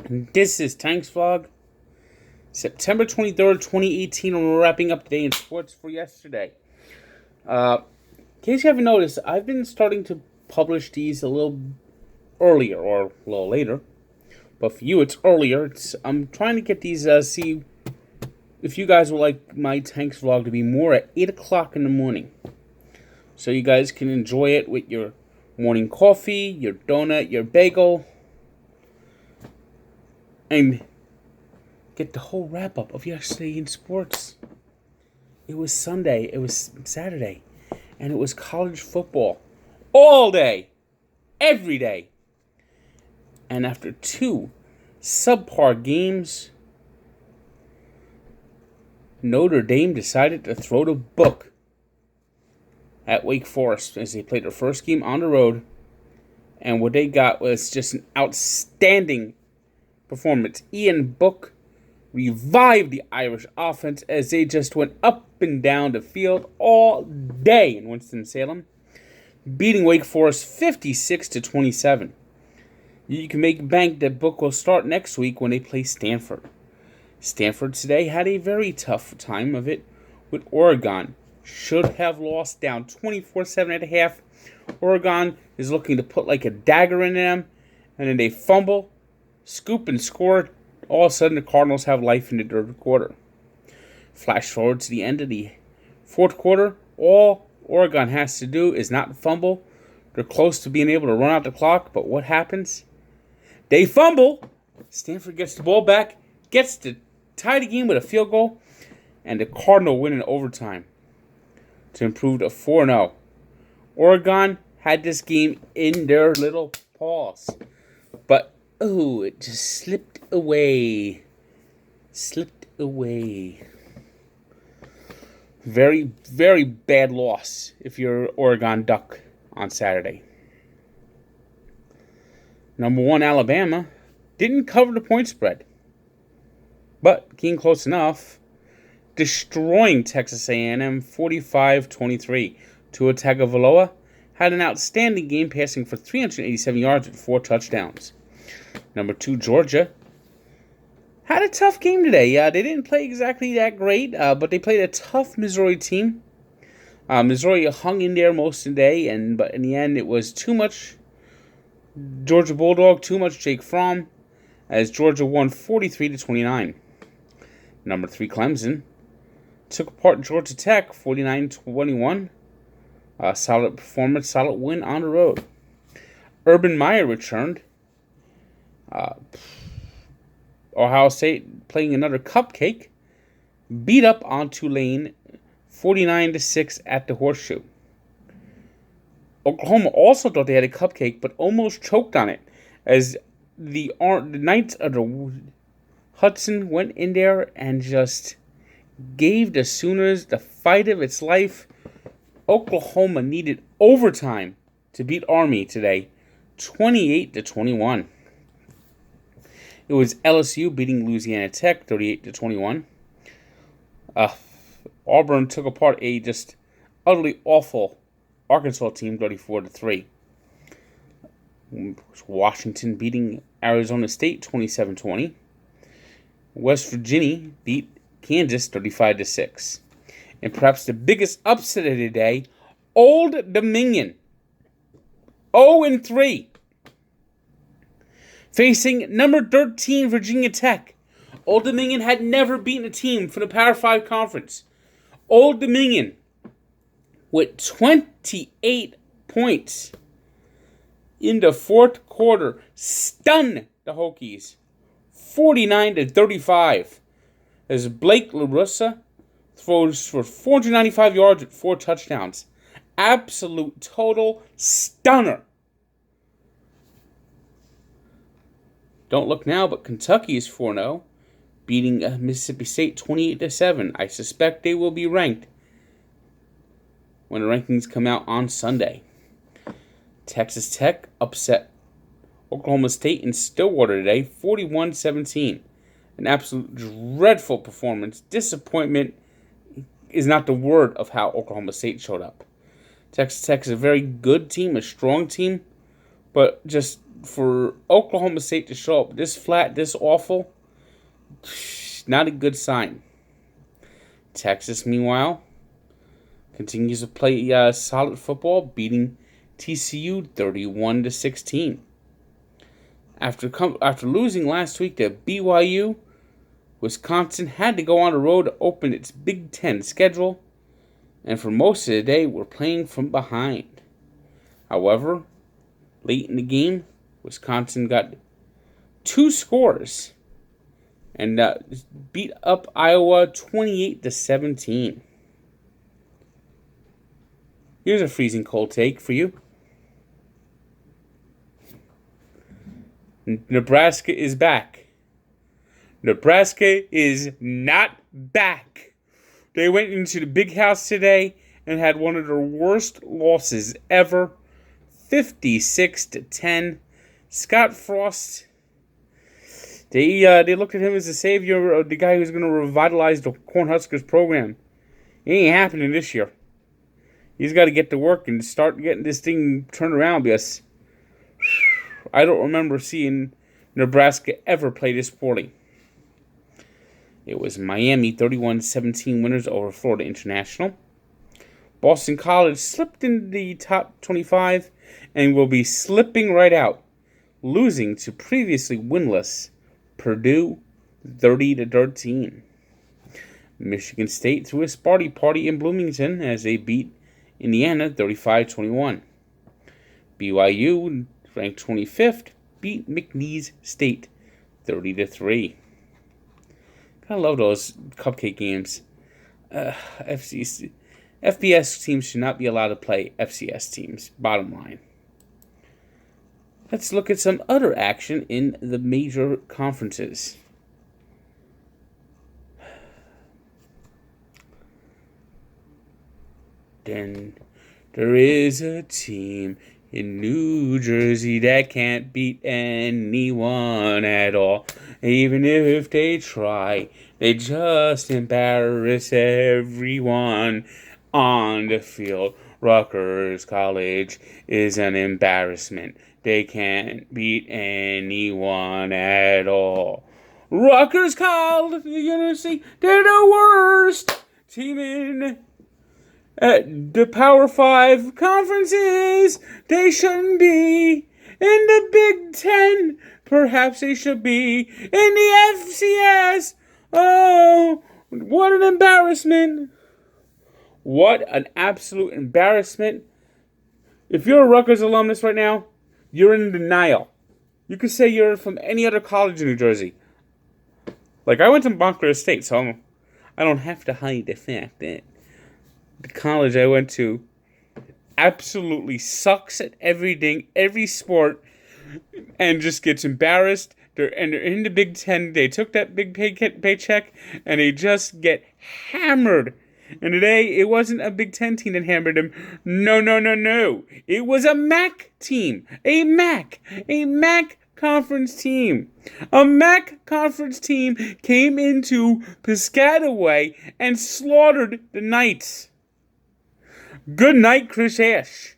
This is Tanks Vlog, September 23rd, 2018, and we're wrapping up today in sports for yesterday. In case you haven't noticed, I've been starting to publish these a little earlier or a little later. But for you, it's earlier. I'm trying to get these, see if you guys would like my Tanks Vlog to be more at 8 o'clock in the morning. So you guys can enjoy it with your morning coffee, your donut, your bagel, and get the whole wrap-up of yesterday in sports. It was Sunday, it was Saturday, and it was college football. All day, every day. And after two subpar games, Notre Dame decided to throw the book at Wake Forest as they played their first game on the road. And what they got was just an outstanding performance. Ian Book revived the Irish offense as they just went up and down the field all day in Winston-Salem, beating Wake Forest 56-27. You can make bank that Book will start next week when they play Stanford. Stanford today had a very tough time of it with Oregon. Should have lost down 24-7 at half. Oregon is looking to put like a dagger in them, and then they fumble, scoop, and score. All of a sudden, the Cardinals have life in the third quarter. Flash forward to the end of the fourth quarter. All Oregon has to do is not fumble. They're close to being able to run out the clock, but what happens? They fumble. Stanford gets the ball back, gets to tie the game with a field goal, and the Cardinals win in overtime to improve to 4-0. Oregon had this game in their little paws, but it just slipped away. Very, very bad loss if you're Oregon Duck on Saturday. Number 1, Alabama didn't cover the point spread, but came close enough, destroying Texas A&M 45-23. Tua Tagovailoa had an outstanding game, passing for 387 yards with 4 touchdowns. Number 2, Georgia had a tough game today. They didn't play exactly that great, but they played a tough Missouri team. Missouri hung in there most of the day, but in the end, it was too much Georgia Bulldog, too much Jake Fromm, as Georgia won 43-29. Number 3, Clemson took apart Georgia Tech 49-21. Solid performance, solid win on the road. Urban Meyer returned. Ohio State playing another cupcake, beat up on Tulane 49-6 at the Horseshoe. Oklahoma also thought they had a cupcake, but almost choked on it as the Knights of the Hudson went in there and just gave the Sooners the fight of its life. Oklahoma needed overtime to beat Army today, 28-21. It was LSU beating Louisiana Tech 38-21. Auburn took apart a just utterly awful Arkansas team 34-3. Washington beating Arizona State 27-20. West Virginia beat Kansas 35-6. And perhaps the biggest upset of the day, Old Dominion 0-3. Facing number 13 Virginia Tech. Old Dominion had never beaten a team from the Power 5 conference. Old Dominion with 28 points in the fourth quarter stunned the Hokies 49-35 as Blake LaRussa throws for 495 yards with 4 touchdowns. Absolute total stunner. Don't look now, but Kentucky is 4-0, beating Mississippi State 28-7. I suspect they will be ranked when the rankings come out on Sunday. Texas Tech upset Oklahoma State in Stillwater today, 41-17. An absolute dreadful performance. Disappointment is not the word of how Oklahoma State showed up. Texas Tech is a very good team, a strong team, But just for Oklahoma State to show up this flat, this awful, not a good sign. Texas, meanwhile, continues to play solid football, beating TCU 31-16. After losing last week to BYU, Wisconsin had to go on the road to open its Big Ten schedule, and for most of the day were playing from behind. However, late in the game, Wisconsin got 2 scores and beat up Iowa 28-17. Here's a freezing cold take for you. Nebraska is back. Nebraska is not back. They went into the big house today and had one of their worst losses ever. 56-10. Scott Frost, they looked at him as the savior of the guy who's going to revitalize the Cornhuskers program. It ain't happening this year. He's got to get to work and start getting this thing turned around, because I don't remember seeing Nebraska ever play this poorly. It was Miami 31-17 winners over Florida International. Boston College slipped into the top 25 and will be slipping right out, losing to previously winless Purdue 30-13. Michigan State threw a Sparty party in Bloomington as they beat Indiana 35-21. BYU, ranked 25th, beat McNeese State 30-3. I love those cupcake games. FBS teams should not be allowed to play FCS teams, bottom line. Let's look at some other action in the major conferences. Then there is a team in New Jersey that can't beat anyone at all. Even if they try, they just embarrass everyone on the field. Rutgers College is an embarrassment. They can't beat anyone at all. Rutgers College University, they're the worst team in the Power 5 conferences. They shouldn't be in the Big Ten. Perhaps they should be in the FCS. Oh, what an embarrassment. What an absolute embarrassment. If you're a Rutgers alumnus right now, you're in denial. You could say you're from any other college in New Jersey. Like, I went to Montclair State, so I don't have to hide the fact that the college I went to absolutely sucks at everything, every sport, and just gets embarrassed. They're in the Big Ten. They took that big paycheck, and they just get hammered. And today, it wasn't a Big Ten team that hammered them. No. It was a MAC team. A MAC conference team. A MAC conference team came into Piscataway and slaughtered the Knights. Good night, Chris Ash.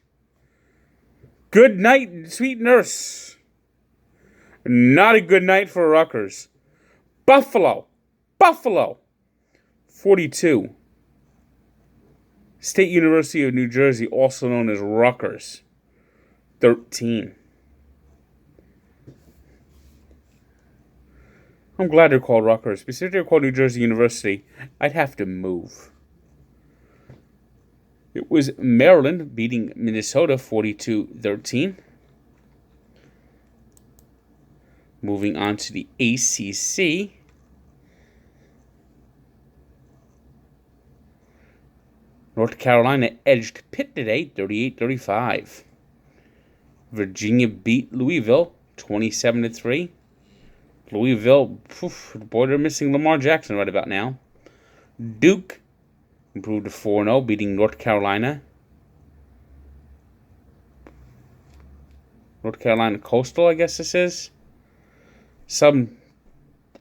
Good night, sweet nurse. Not a good night for Rutgers. Buffalo, 42. State University of New Jersey, also known as Rutgers, 13. I'm glad they're called Rutgers, because if they're called New Jersey University, I'd have to move. It was Maryland beating Minnesota 42-13. Moving on to the ACC. North Carolina edged Pitt today 38-35. Virginia beat Louisville 27-3. Louisville, boy, they're missing Lamar Jackson right about now. Duke improved to 4-0, beating North Carolina. North Carolina Coastal, I guess this is. Some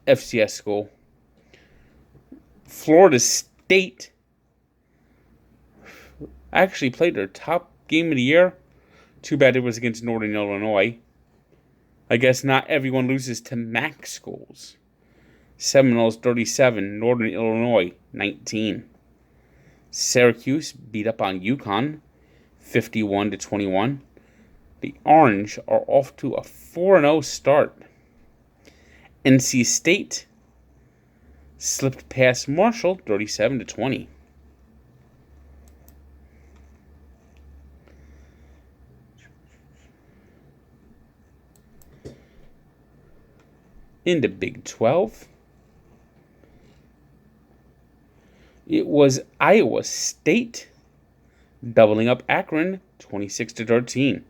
FCS school. Florida State actually played their top game of the year. Too bad it was against Northern Illinois. I guess not everyone loses to MAC schools. Seminoles 37, Northern Illinois 19. Syracuse beat up on UConn 51-21. The Orange are off to a 4-0 start. NC State slipped past Marshall 37-20. In the Big 12, it was Iowa State doubling up Akron 26-13.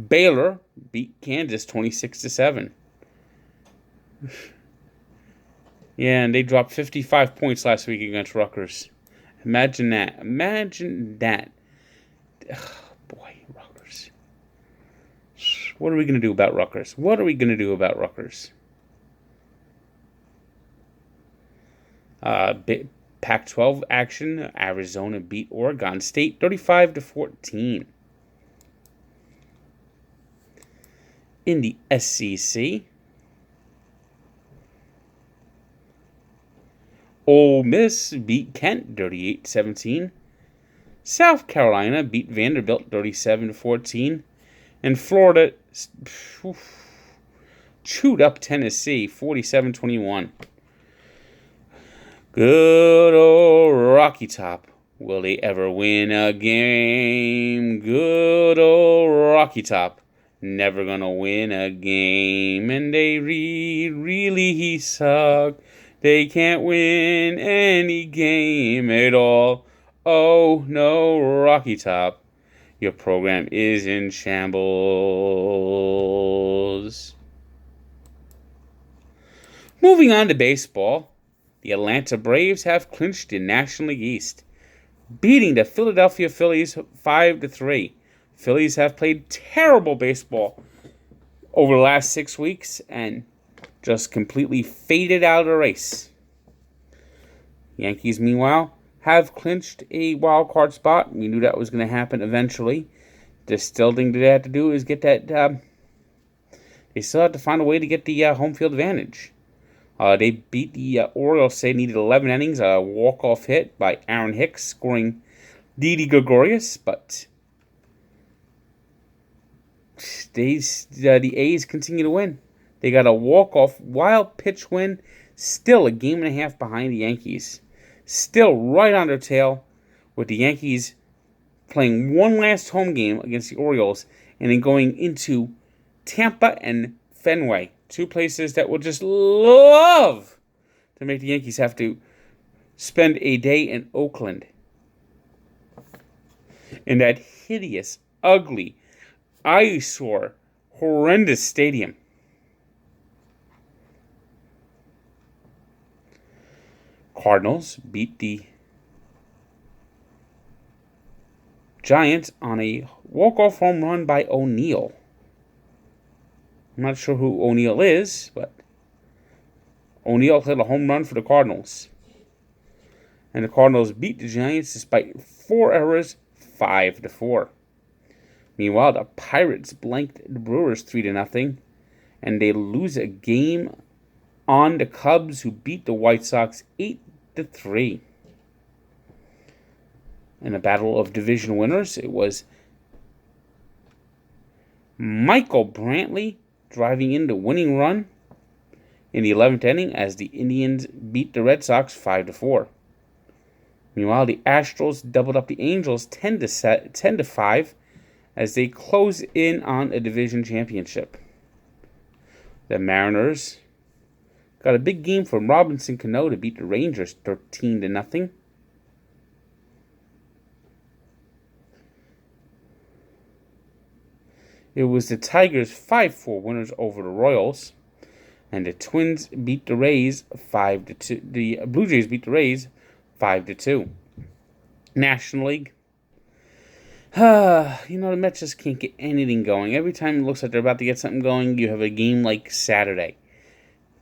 Baylor beat Kansas 26-7. Yeah, and they dropped 55 points last week against Rutgers. Imagine that. Ugh, boy, Rutgers. What are we going to do about Rutgers? Pac-12 action. Arizona beat Oregon State 35-14. In the SEC, Ole Miss beat Kent 38-17. South Carolina beat Vanderbilt 37-14. And Florida chewed up Tennessee 47-21. Good old Rocky Top. Will they ever win a game? Good old Rocky Top. Never gonna win a game. And they really suck. They can't win any game at all. Oh no, Rocky Top. Your program is in shambles. Moving on to baseball. The Atlanta Braves have clinched the National League East, beating the Philadelphia Phillies 5-3. Phillies have played terrible baseball over the last 6 weeks and just completely faded out of the race. Yankees, meanwhile, have clinched a wild card spot. We knew that was going to happen eventually. The still thing they have to do is get that. They still have to find a way to get the home field advantage. They beat the Orioles. They needed 11 innings, a walk-off hit by Aaron Hicks, scoring Didi Gregorius, but the A's continue to win. They got a walk-off wild pitch win, still a game and a half behind the Yankees. Still right on their tail, with the Yankees playing one last home game against the Orioles and then going into Tampa and Fenway. Two places that would just love to make the Yankees have to spend a day in Oakland. In that hideous, ugly, eyesore, horrendous stadium. Cardinals beat the Giants on a walk-off home run by O'Neill. I'm not sure who O'Neill is, but O'Neill hit a home run for the Cardinals. And the Cardinals beat the Giants despite 4 errors, 5-4. Meanwhile, the Pirates blanked the Brewers 3-0, and they lose a game on the Cubs, who beat the White Sox 8-3. In a battle of division winners, it was Michael Brantley driving in the winning run in the 11th inning as the Indians beat the Red Sox 5-4. Meanwhile, the Astros doubled up the Angels 10-5 as they close in on a division championship. The Mariners got a big game from Robinson Cano to beat the Rangers 13-0. It was the Tigers 5-4 winners over the Royals, and the Twins beat the Rays 5-2. The Blue Jays beat the Rays 5-2. National League. The Mets just can't get anything going. Every time it looks like they're about to get something going, you have a game like Saturday.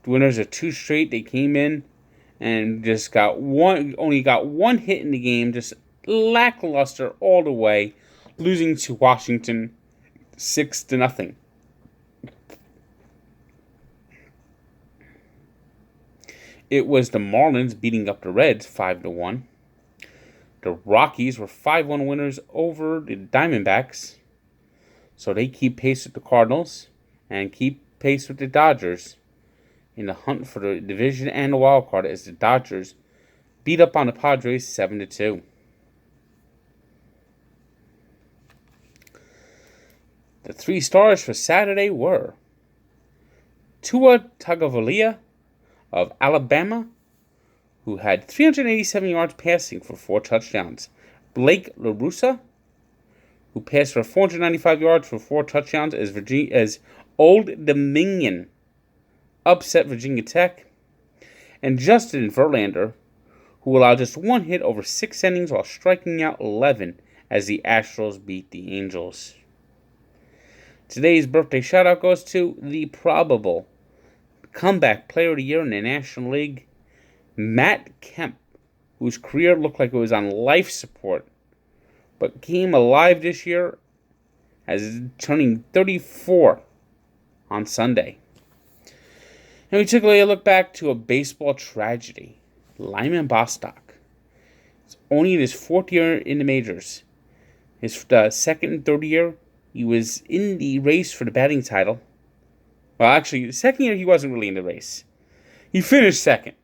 The winners are 2 straight. They came in and just only got one hit in the game, just lackluster all the way, losing to Washington 6-0. It was the Marlins beating up the Reds 5-1. The Rockies were 5-1 winners over the Diamondbacks. So they keep pace with the Cardinals and keep pace with the Dodgers in the hunt for the division and the wild card as the Dodgers beat up on the Padres 7-2. The 3 stars for Saturday were Tua Tagovailoa of Alabama, who had 387 yards passing for 4 touchdowns. Blake LaRussa, who passed for 495 yards for 4 touchdowns as Old Dominion upset Virginia Tech. And Justin Verlander, who allowed just 1 hit over 6 innings while striking out 11 as the Astros beat the Angels. Today's birthday shout-out goes to the probable comeback player of the year in the National League, Matt Kemp, whose career looked like it was on life support, but came alive this year as turning 34 on Sunday. And we took a look back to a baseball tragedy. Lyman Bostock. It's only in his 4th year in the majors. His second and third year, he was in the race for the batting title. Well, actually, the second year he wasn't really in the race. He finished second.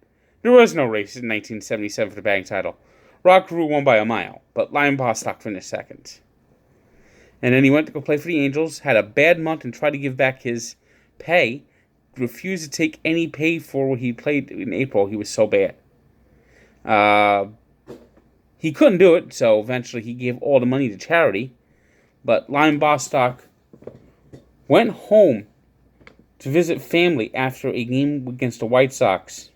There was no race in 1977 for the batting title. Rod Carew won by a mile, but Lyman Bostock finished second. And then he went to go play for the Angels, had a bad month and tried to give back his pay. Refused to take any pay for what he played in April. He was so bad. He couldn't do it, so eventually he gave all the money to charity. But Lyman Bostock went home to visit family after a game against the White Sox.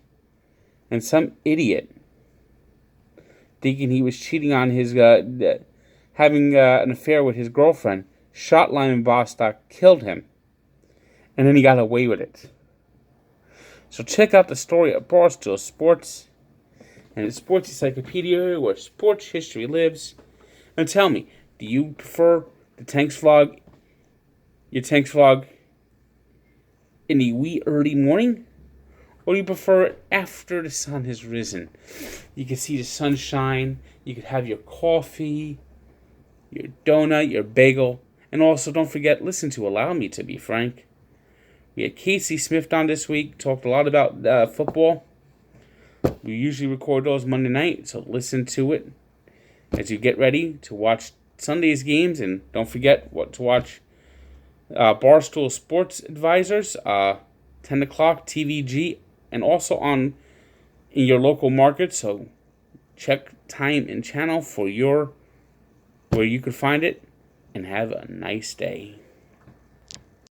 And some idiot, thinking he was cheating on his, having an affair with his girlfriend, shot Lyman Bostock, killed him, and then he got away with it. So check out the story of Barstool Sports and its sports encyclopedia where sports history lives. And tell me, do you prefer your Tanks vlog in the wee early morning? Or do you prefer it after the sun has risen? You can see the sunshine, you could have your coffee, your donut, your bagel, and also don't forget, listen to Allow Me to Be Frank. We had Casey Smith on this week, talked a lot about football. We usually record those Monday night, so listen to it as you get ready to watch Sunday's games. And don't forget what to watch Barstool Sports Advisors, 10 o'clock TVG, and also in your local market. So check time and channel for where you could find it, and have a nice day.